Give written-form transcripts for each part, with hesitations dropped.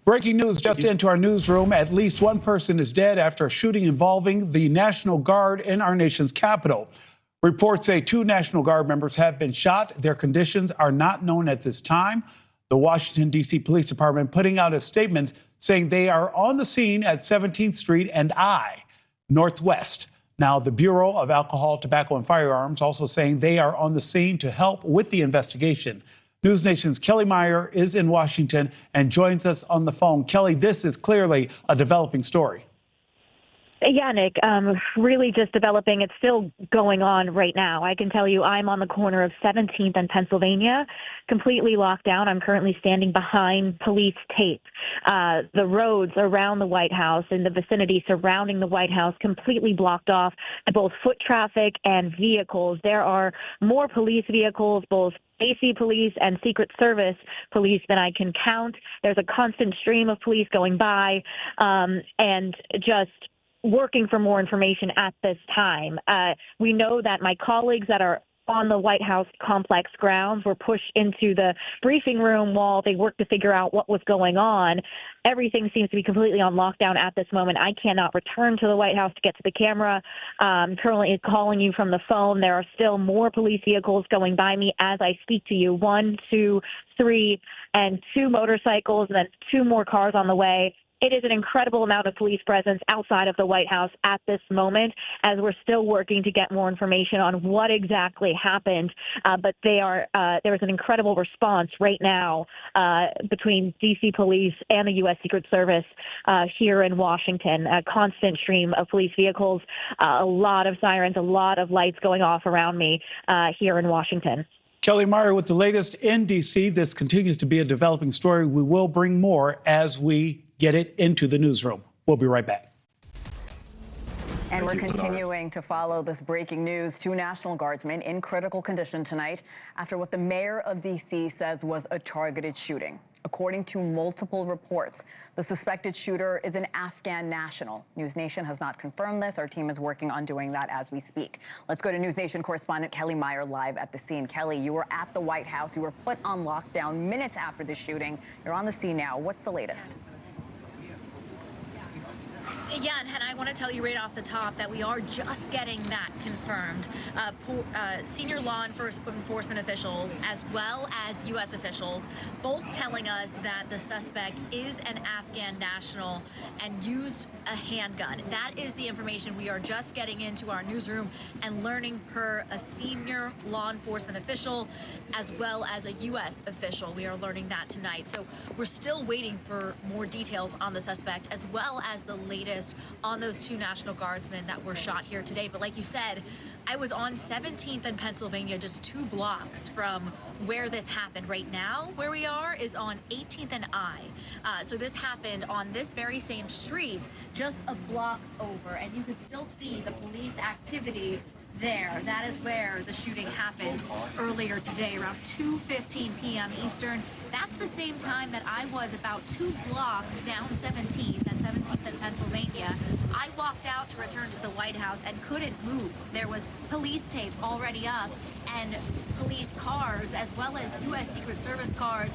Breaking news just into our newsroom. At least one person is dead after a shooting involving the National Guard in our nation's capital. Reports say 2 National Guard members have been shot. Their conditions are not known at this time. The Washington, D.C. Police Department putting out a statement saying they are on the scene at 17th Street and I, Northwest. Now, the Bureau of Alcohol, Tobacco, and Firearms also saying they are on the scene to help with the investigation. NewsNation's Kelly Meyer is in Washington and joins us on the phone. Kelly, this is clearly a developing story. Yeah, Nick, really just developing. It's still going on right now. I can tell you I'm on the corner of 17th and Pennsylvania, completely locked down. I'm currently standing behind police tape. The roads around the White House in the vicinity surrounding the White House completely blocked off to both foot traffic and vehicles. There are more police vehicles, both AC police and Secret Service police than I can count. There's a constant stream of police going by and just working for more information at this time. We know that my colleagues that are on the White House complex grounds were pushed into the briefing room while they worked to figure out what was going on. Everything seems to be completely on lockdown at this moment. I cannot return to the White House to get to the camera. Currently calling you from the phone. There are still more police vehicles going by me as I speak to you. 1, 2, 3, and 2 motorcycles, and then 2 more cars on the way. It is an incredible amount of police presence outside of the White House at this moment as we're still working to get more information on what exactly happened. But there is an incredible response right now between D.C. police and the U.S. Secret Service here in Washington. A constant stream of police vehicles, a lot of sirens, a lot of lights going off around me here in Washington. Kelly Meyer with the latest in D.C. This continues to be a developing story. We will bring more as we get it into the newsroom. We'll be right back. And we're continuing to follow this breaking news. 2 National Guardsmen in critical condition tonight after what the mayor of D.C. says was a targeted shooting. According to multiple reports, the suspected shooter is an Afghan national. NewsNation has not confirmed this. Our team is working on doing that as we speak. Let's go to NewsNation correspondent Kelly Meyer live at the scene. Kelly, you were at the White House. You were put on lockdown minutes after the shooting. You're on the scene now. What's the latest? Yeah, and Hannah, I want to tell you right off the top that we are just getting that confirmed. Senior law enforcement officials, as well as U.S. officials, both telling us that the suspect is an Afghan national and used a handgun. That is the information we are just getting into our newsroom and learning per a senior law enforcement official, as well as a U.S. official. We are learning that tonight. So we're still waiting for more details on the suspect, as well as the latest on those 2 National Guardsmen that were shot here today. But like you said, I was on 17th and Pennsylvania, just 2 blocks from where this happened. Right now, where we are is on 18th and I. So this happened on this very same street, just a block over, and you could still see the police activity there. That is where the shooting happened earlier today, around 2:15 p.m. Eastern. That's the same time that I was about 2 blocks down 17th and 17th in Pennsylvania. I walked out to return to the White House and couldn't move. There was police tape already up and police cars, as well as U.S. Secret Service cars,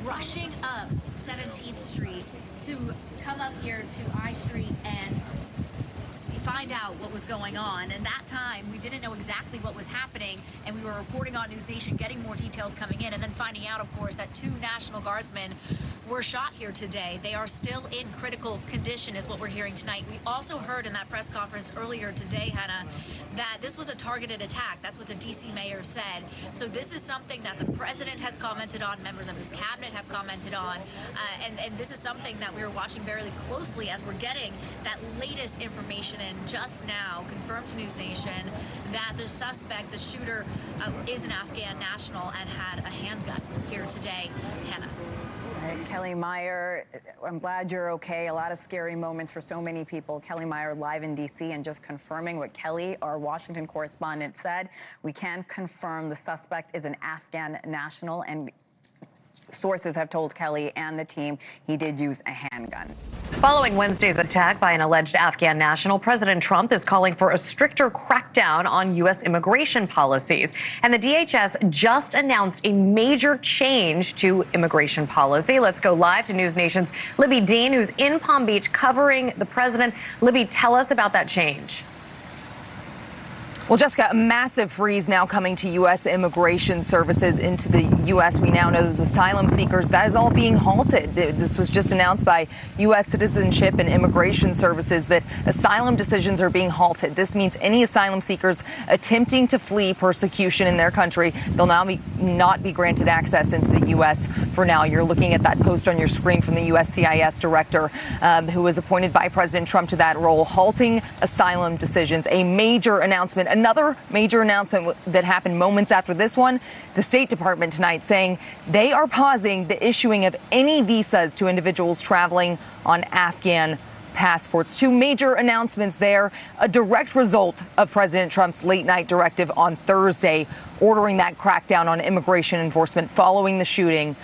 rushing up 17th Street to come up here to I Street and find out what was going on. And that time, we didn't know exactly what was happening, and we were reporting on NewsNation, getting more details coming in, and then finding out, of course, that 2 National Guardsmen were shot here today. They are still in critical condition, is what we're hearing tonight. We also heard in that press conference earlier today, Hannah, that this was a targeted attack. That's what the D.C. mayor said. So this is something that the president has commented on, members of his cabinet have commented on, and this is something that we're watching very closely as we're getting that latest information in just now. Confirmed to NewsNation that the suspect, the shooter, is an Afghan national and had a handgun here today. Hannah. Kelly Meyer, I'm glad you're okay. A lot of scary moments for so many people. Kelly Meyer live in D.C. and just confirming what Kelly, our Washington correspondent, said. We can confirm the suspect is an Afghan national, and Sources have told Kelly and the team he did use a handgun. Following Wednesday's attack by an alleged Afghan national, President Trump is calling for a stricter crackdown on U.S. immigration policies. And the DHS just announced a major change to immigration policy. Let's go live to NewsNation's Libby Dean, who's in Palm Beach covering the president. Libby, tell us about that change. Well, Jessica, a massive freeze now coming to U.S. immigration services into the U.S. We now know those asylum seekers. That is all being halted. This was just announced by U.S. Citizenship and Immigration Services that asylum decisions are being halted. This means any asylum seekers attempting to flee persecution in their country, they'll now not be granted access into the U.S. for now. You're looking at that post on your screen from the USCIS director who was appointed by President Trump to that role, halting asylum decisions. A major announcement. Another major announcement that happened moments after this one, the State Department tonight saying they are pausing the issuing of any visas to individuals traveling on Afghan passports. Two major announcements there, a direct result of President Trump's late night directive on Thursday, ordering that crackdown on immigration enforcement following the shooting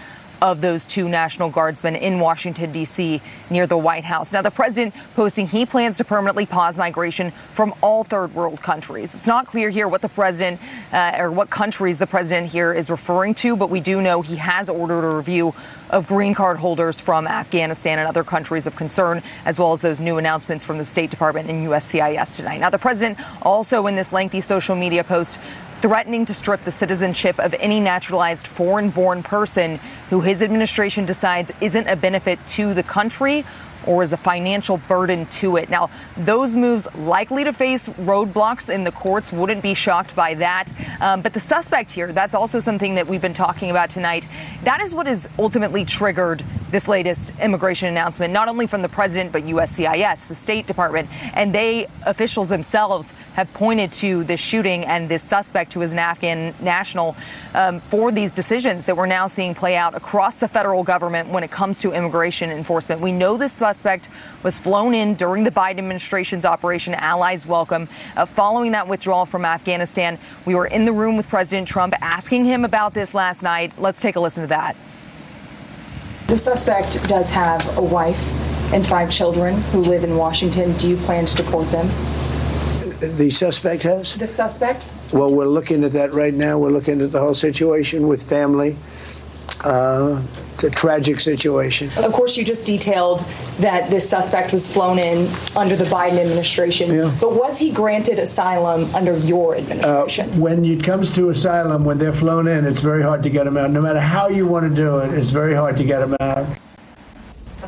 of those two National Guardsmen in Washington, D.C. near the White House. Now, the president posting he plans to permanently pause migration from all third world countries. It's not clear here what the president or what countries the president here is referring to, but we do know he has ordered a review of green card holders from Afghanistan and other countries of concern, as well as those new announcements from the State Department and USCIS tonight. Now, the president also in this lengthy social media post threatening to strip the citizenship of any naturalized foreign-born person who his administration decides isn't a benefit to the country or is a financial burden to it. Now, those moves likely to face roadblocks in the courts. Wouldn't be shocked by that. But the suspect here, that's also something that we've been talking about tonight. That is what has ultimately triggered this latest immigration announcement, not only from the president, but USCIS, the State Department. And officials themselves have pointed to this shooting and this suspect who is an Afghan national for these decisions that we're now seeing play out across the federal government when it comes to immigration enforcement. We know this suspect was flown in during the Biden administration's Operation Allies Welcome. Following that withdrawal from Afghanistan, we were in the room with President Trump asking him about this last night. Let's take a listen to that. The suspect does have a wife and 5 children who live in Washington. Do you plan to deport them? The suspect has? The suspect? Well, we're looking at that right now. We're looking at the whole situation with family. It's a tragic situation. Of course, you just detailed that this suspect was flown in under the Biden administration. Yeah. But was he granted asylum under your administration? When it comes to asylum, when they're flown in, it's very hard to get them out. No matter how you want to do it, it's very hard to get them out.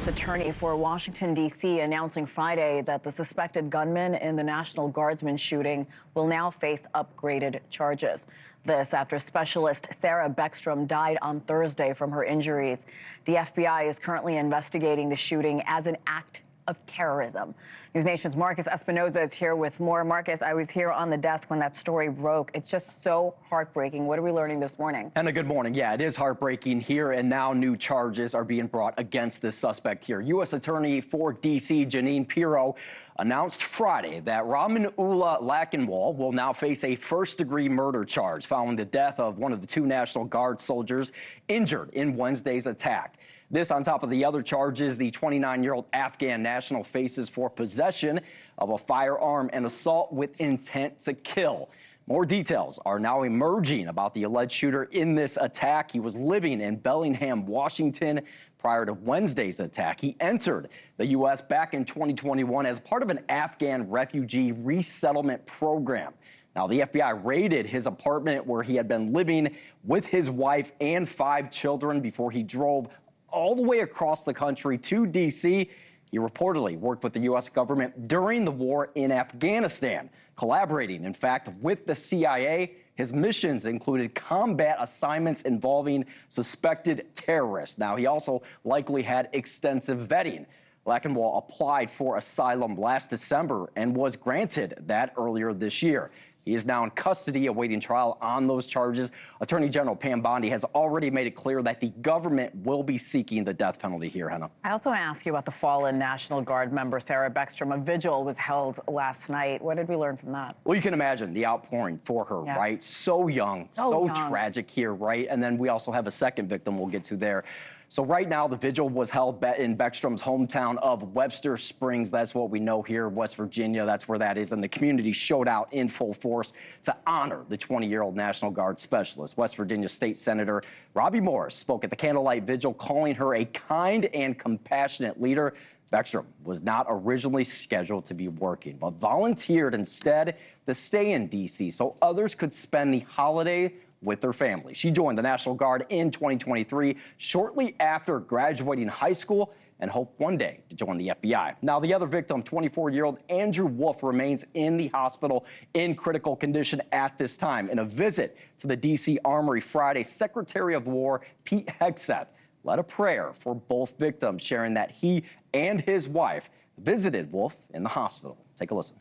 Attorney for Washington, D.C. announcing Friday that the suspected gunman in the National Guardsman shooting will now face upgraded charges. This after specialist Sarah Backscroll died on Thursday from her injuries. The FBI is currently investigating the shooting as an act of terrorism. NewsNation's Marcus Espinoza is here with more. Marcus, I was here on the desk when that story broke. It's just so heartbreaking. What are we learning this morning? And a good morning. Yeah, it is heartbreaking here, and now new charges are being brought against this suspect here. U.S. Attorney for D.C. Jeanine Pirro announced Friday that Rahmanullah Lackenwall will now face a first-degree murder charge following the death of one of the 2 National Guard soldiers injured in Wednesday's attack. This on top of the other charges the 29-year-old Afghan national faces for possession of a firearm and assault with intent to kill. More details are now emerging about the alleged shooter in this attack. He was living in Bellingham, Washington, prior to Wednesday's attack. He entered the U.S. back in 2021 as part of an Afghan refugee resettlement program. Now, the FBI raided his apartment where he had been living with his wife and 5 children before he drove all the way across the country to D.C. He reportedly worked with the U.S. government during the war in Afghanistan, collaborating, in fact, with the CIA. His missions included combat assignments involving suspected terrorists. Now, he also likely had extensive vetting. Lackenwall applied for asylum last December and was granted that earlier this year. He is now in custody awaiting trial on those charges. Attorney General Pam Bondi has already made it clear that the government will be seeking the death penalty here, Hannah. I also want to ask you about the fallen National Guard member, Sarah Beckstrom. A vigil was held last night. What did we learn from that? Well, you can imagine the outpouring for her, right? So young, so tragic here, right? And then we also have a second victim we'll get to there. So right now, the vigil was held in Beckstrom's hometown of Webster Springs. That's what we know here, West Virginia. That's where that is. And the community showed out in full force to honor the 20-year-old National Guard specialist. West Virginia State Senator Robbie Morris spoke at the candlelight vigil, calling her a kind and compassionate leader. Backstrom was not originally scheduled to be working, but volunteered instead to stay in D.C. so others could spend the holiday with their family. She joined the National Guard in 2023, shortly after graduating high school, and hoped one day to join the FBI. Now, the other victim, 24-year-old Andrew Wolf, remains in the hospital in critical condition at this time. In a visit to the D.C. Armory Friday, Secretary of War Pete Hegseth led a prayer for both victims, sharing that he and his wife visited Wolf in the hospital. Take a listen.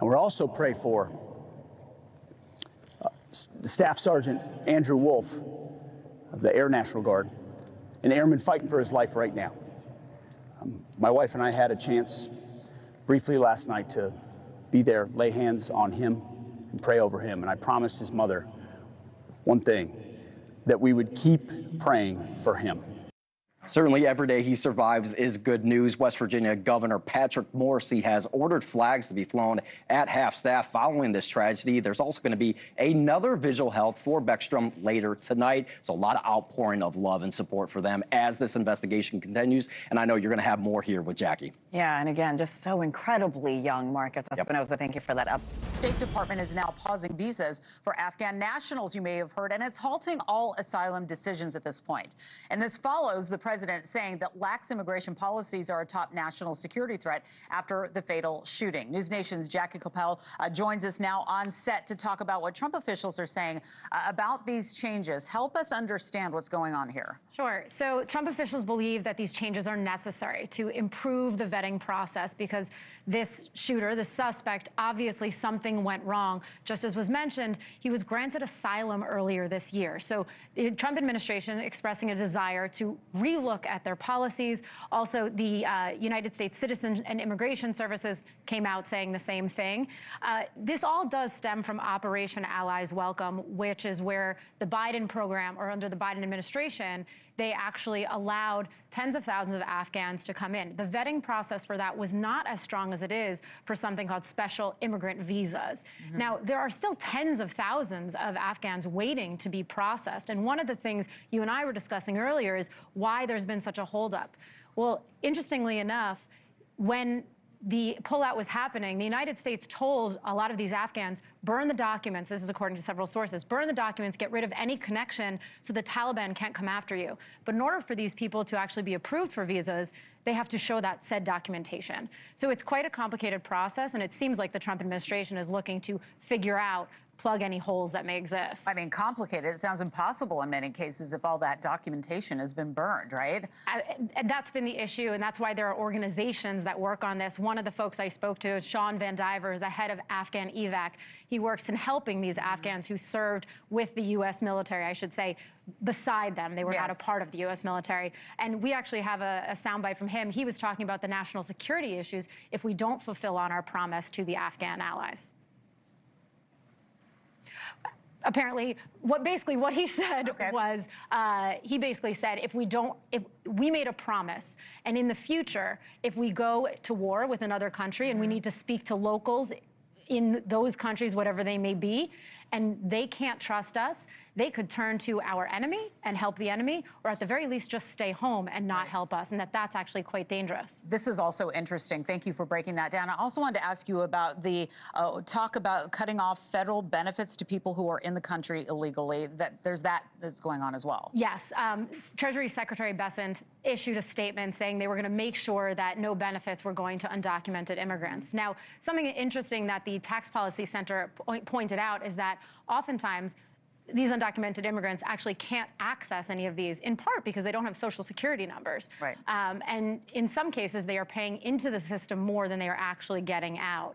And we're also praying for Staff Sergeant Andrew Wolf of the Air National Guard, an airman fighting for his life right now. My wife and I had a chance briefly last night to be there, lay hands on him, and pray over him. And I promised his mother one thing, that we would keep praying for him. Certainly, every day he survives is good news. West Virginia Governor Patrick Morrisey has ordered flags to be flown at half-staff following this tragedy. There's also going to be another vigil held for Beckstrom later tonight. So a lot of outpouring of love and support for them as this investigation continues. And I know you're going to have more here with Jackie. Yeah, and again, just so incredibly young, Marcus Espinosa. Thank you for that up. State Department is now pausing visas for Afghan nationals, you may have heard, and it's halting all asylum decisions at this point. And this follows the president saying that lax immigration policies are a top national security threat after the fatal shooting. NewsNation's Jackie Coppell joins us now on set to talk about what Trump officials are saying about these changes. Help us understand what's going on here. Sure. So Trump officials believe that these changes are necessary to improve the vetting process because this shooter, the suspect, obviously something went wrong. Just as was mentioned, he was granted asylum earlier this year. So the Trump administration expressing a desire to relook at their policies. Also, the United States Citizen and Immigration Services came out saying the same thing. This all does stem from Operation Allies Welcome, which is where the Biden program, or under the Biden administration, they actually allowed tens of thousands of Afghans to come in. The vetting process for that was not as strong as it is for something called special immigrant visas. Now, there are still tens of thousands of Afghans waiting to be processed. And one of the things you and I were discussing earlier is why there's been such a holdup. Well, interestingly enough, when the pullout was happening, the United States told a lot of these Afghans, burn the documents. This is according to several sources. Burn the documents, get rid of any connection so the Taliban can't come after you. But in order for these people to actually be approved for visas, they have to show that said documentation. So it's quite a complicated process, and it seems like the Trump administration is looking to figure out, plug any holes that may exist. I mean, complicated. It sounds impossible in many cases if all that documentation has been burned, right? And that's been the issue, and that's why there are organizations that work on this. One of the folks I spoke to is Sean Van Diver, is the head of Afghan EVAC. He works in helping these Afghans who served with the U.S. military, I should say, beside them. They were not a part of the U.S. military. And we actually have a soundbite from him. He was talking about the national security issues if we don't fulfill on our promise to the Afghan allies. Apparently, what he said was, he basically said, if we made a promise, and in the future, if we go to war with another country and we need to speak to locals in those countries, whatever they may be, and they can't trust us, they could turn to our enemy and help the enemy, or at the very least just stay home and not help us, and that's actually quite dangerous. This is also interesting. Thank you for breaking that down. I also wanted to ask you about the talk about cutting off federal benefits to people who are in the country illegally. That's going on as well. Yes. Treasury Secretary Bessent issued a statement saying they were going to make sure that no benefits were going to undocumented immigrants. Now, something interesting that the Tax Policy Center pointed out is that oftentimes these undocumented immigrants actually can't access any of these, in part because they don't have Social Security numbers. Right. And in some cases, they are paying into the system more than they are actually getting out.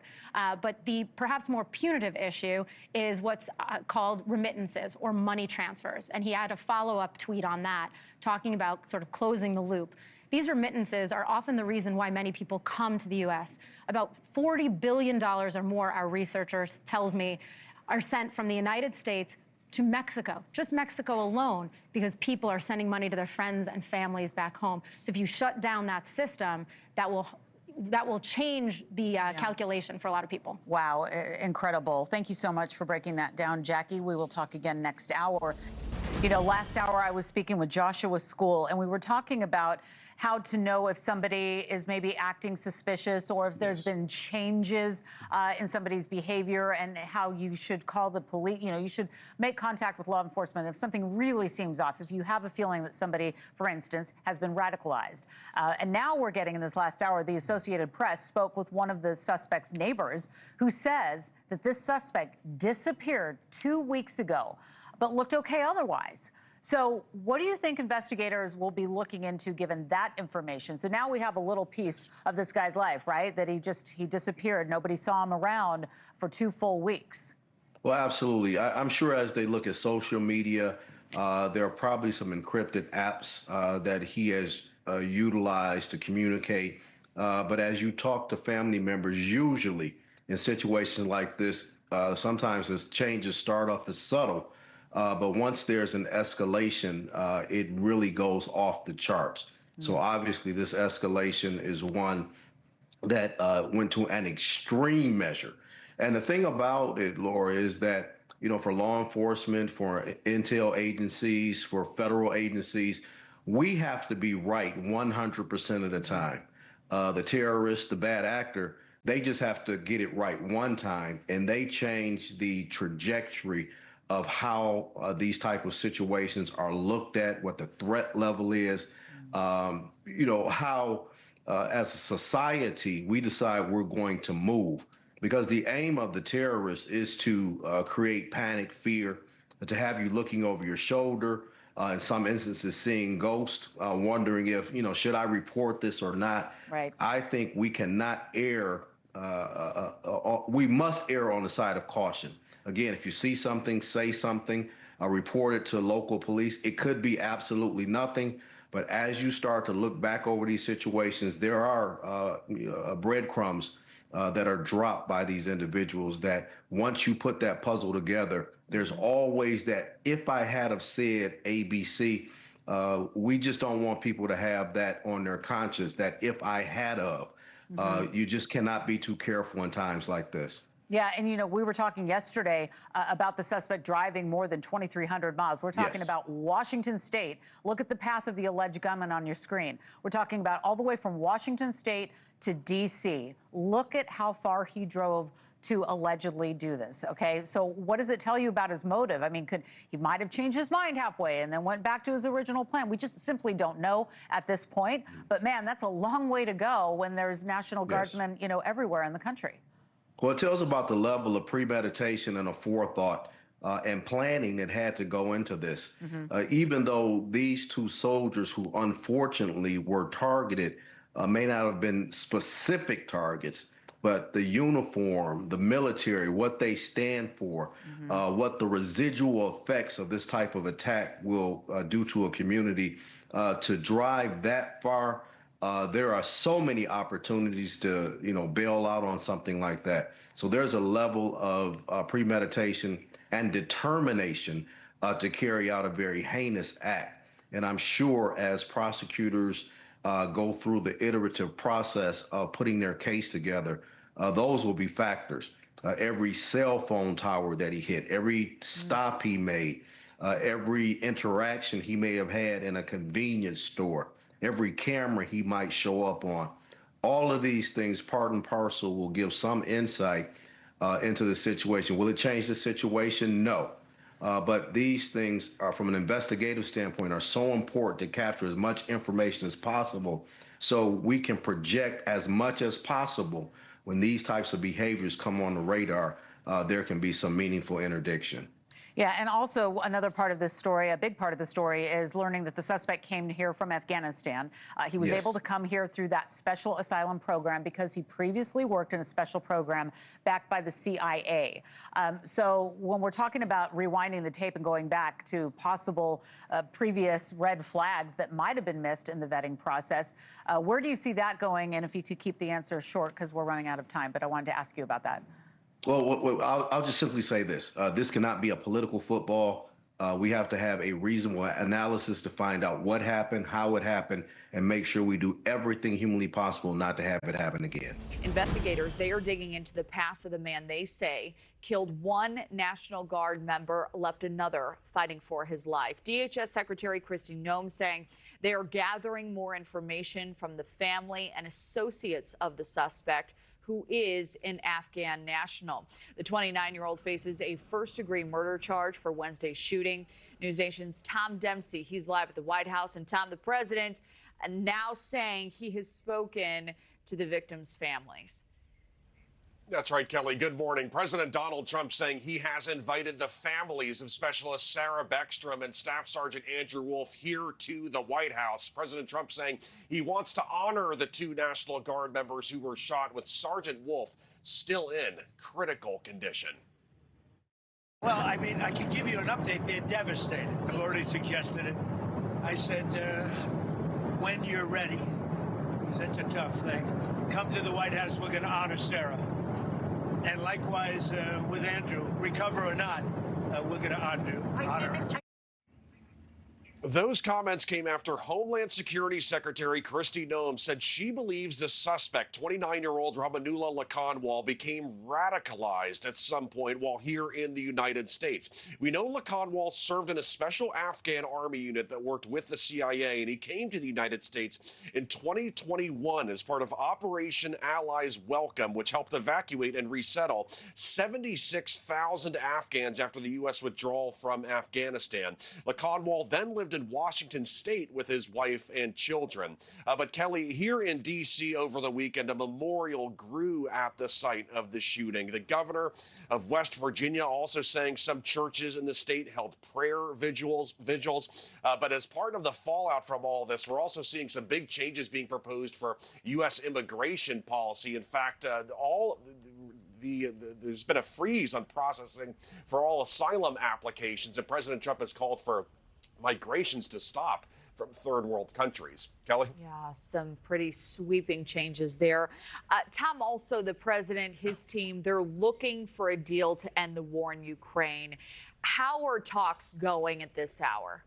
But the perhaps more punitive issue is what's called remittances or money transfers. And he had a follow-up tweet on that, talking about sort of closing the loop. These remittances are often the reason why many people come to the U.S. About $40 billion or more, our researchers tells me, are sent from the United States to Mexico, just Mexico alone, because people are sending money to their friends and families back home. So if you shut down that system, that will change the calculation for a lot of people. Wow, incredible. Thank you so much for breaking that down, Jackie. We will talk again next hour. You know, last hour I was speaking with Joshua School, and we were talking about how to know if somebody is maybe acting suspicious or if there's been changes in somebody's behavior, and how you should call the police. You know, you should make contact with law enforcement if something really seems off, if you have a feeling that somebody, for instance, has been radicalized. And now we're getting, in this last hour, the Associated Press spoke with one of the suspect's neighbors who says that this suspect disappeared 2 weeks ago, but looked okay otherwise. So what do you think investigators will be looking into given that information? So now we have a little piece of this guy's life, right? That he disappeared. Nobody saw him around for 2 full weeks. Well, absolutely. I'm sure as they look at social media, there are probably some encrypted apps that he has utilized to communicate. But as you talk to family members, usually in situations like this, sometimes the changes start off as subtle. But once there's an escalation, it really goes off the charts. So obviously this escalation is one that went to an extreme measure. And the thing about it, Laura, is that, you know, for law enforcement, for intel agencies, for federal agencies, we have to be right 100% of the time. The terrorist, the bad actor, they just have to get it right one time, and they change the trajectory of how these type of situations are looked at, what the threat level is, you know, how as a society we decide we're going to move. Because the aim of the terrorist is to create panic, fear, to have you looking over your shoulder, in some instances seeing ghosts, wondering if, you know, should I report this or not? Right. I think we cannot err, we must err on the side of caution. Again, if you see something, say something, report it to local police. It could be absolutely nothing, but as you start to look back over these situations, there are breadcrumbs that are dropped by these individuals that once you put that puzzle together, there's always that if I had have said ABC, we just don't want people to have that on their conscience, that if I had of. You just cannot be too careful in times like this. Yeah, and you know, we were talking yesterday about the suspect driving more than 2,300 miles. We're talking about Washington State. Look at the path of the alleged gunman on your screen. We're talking about all the way from Washington State to D.C. Look at how far he drove to allegedly do this, okay? So what does it tell you about his motive? I mean, he might have changed his mind halfway and then went back to his original plan. We just simply don't know at this point. But man, that's a long way to go when there's National Guardsmen, you know, everywhere in the country. Well, it tells about the level of premeditation and a forethought and planning that had to go into this. Even though these two soldiers who unfortunately were targeted may not have been specific targets, but the uniform, the military, what they stand for, what the residual effects of this type of attack will do to a community, to drive that far. There are so many opportunities to, you know, bail out on something like that. So there's a level of premeditation and determination to carry out a very heinous act. And I'm sure as prosecutors go through the iterative process of putting their case together, those will be factors. Every cell phone tower that he hit, every stop he made, every interaction he may have had in a convenience store, every camera he might show up on. All of these things, part and parcel, will give some insight into the situation. Will it change the situation? No. But these things are, from an investigative standpoint, are so important to capture as much information as possible so we can project as much as possible when these types of behaviors come on the radar, there can be some meaningful interdiction. Yeah, and also another part of this story, a big part of the story, is learning that the suspect came here from Afghanistan. He was able to come here through that special asylum program because he previously worked in a special program backed by the CIA. So when we're talking about rewinding the tape and going back to possible previous red flags that might have been missed in the vetting process, where do you see that going? And if you could keep the answer short, because we're running out of time, but I wanted to ask you about that. Well, I'll just simply say this. This cannot be a political football. We have to have a reasonable analysis to find out what happened, how it happened, and make sure we do everything humanly possible not to have it happen again. Investigators, they are digging into the past of the man they say killed one National Guard member, left another fighting for his life. DHS Secretary Kristi Noem saying they are gathering more information from the family and associates of the suspect, who is an Afghan national. The 29-year-old faces a first-degree murder charge for Wednesday's shooting. NewsNation's Tom Dempsey, he's live at the White House. And Tom, the president, now saying he has spoken to the victims' families. That's right, Kelly. Good morning. President Donald Trump saying he has invited the families of Specialist Sarah Beckstrom and Staff Sergeant Andrew Wolf here to the White House. President Trump saying he wants to honor the two National Guard members who were shot, with Sergeant Wolf still in critical condition. Well, I mean, I can give you an update. They're devastated. I've already suggested it. I said, when you're ready, because that's a tough thing, come to the White House. We're going to honor Sarah. And likewise with Andrew, recover or not, we're going to honor her. Those comments came after Homeland Security Secretary Kristi Noem said she believes the suspect, 29-year-old Rahmanullah Lakanwal, became radicalized at some point while here in the United States. We know Lakanwal served in a special Afghan army unit that worked with the CIA, and he came to the United States in 2021 as part of Operation Allies Welcome, which helped evacuate and resettle 76,000 Afghans after the U.S. withdrawal from Afghanistan. Lakanwal then lived in Washington State with his wife and children. But Kelly, here in D.C. over the weekend, a memorial grew at the site of the shooting. The governor of West Virginia also saying some churches in the state held prayer vigils. But as part of the fallout from all this, we're also seeing some big changes being proposed for U.S. immigration policy. In fact, there's been a freeze on processing for all asylum applications, and President Trump has called for migrations to stop from third world countries. Kelly? Yeah, some pretty sweeping changes there. Tom, also the president, his team, they're looking for a deal to end the war in Ukraine. How are talks going at this hour?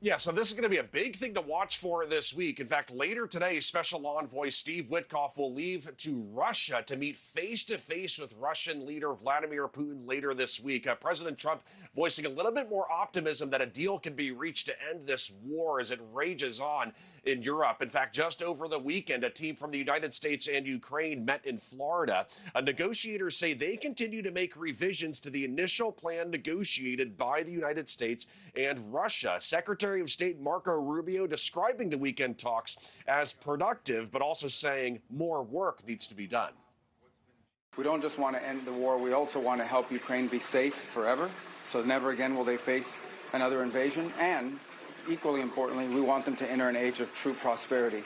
Yeah, so this is going to be a big thing to watch for this week. In fact, later today, Special Envoy Steve Witkoff will leave to Russia to meet face-to-face with Russian leader Vladimir Putin later this week. President Trump voicing a little bit more optimism that a deal can be reached to end this war as it rages on in Europe. In fact, just over the weekend, a team from the United States and Ukraine met in Florida. Negotiators say they continue to make revisions to the initial plan negotiated by the United States and Russia. Secretary of State Marco Rubio describing the weekend talks as productive, but also saying more work needs to be done. We don't just want to end the war, we also want to help Ukraine be safe forever, so never again will they face another invasion. And equally importantly, we want them to enter an age of true prosperity.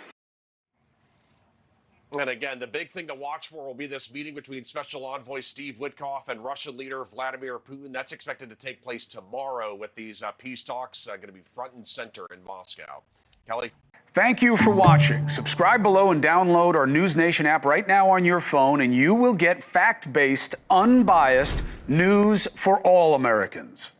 And again, the big thing to watch for will be this meeting between Special Envoy Steve Witkoff and Russian leader Vladimir Putin. That's expected to take place tomorrow, with these peace talks going to be front and center in Moscow. Kelly? Thank you for watching. Subscribe below and download our NewsNation app right now on your phone, and you will get fact-based, unbiased news for all Americans.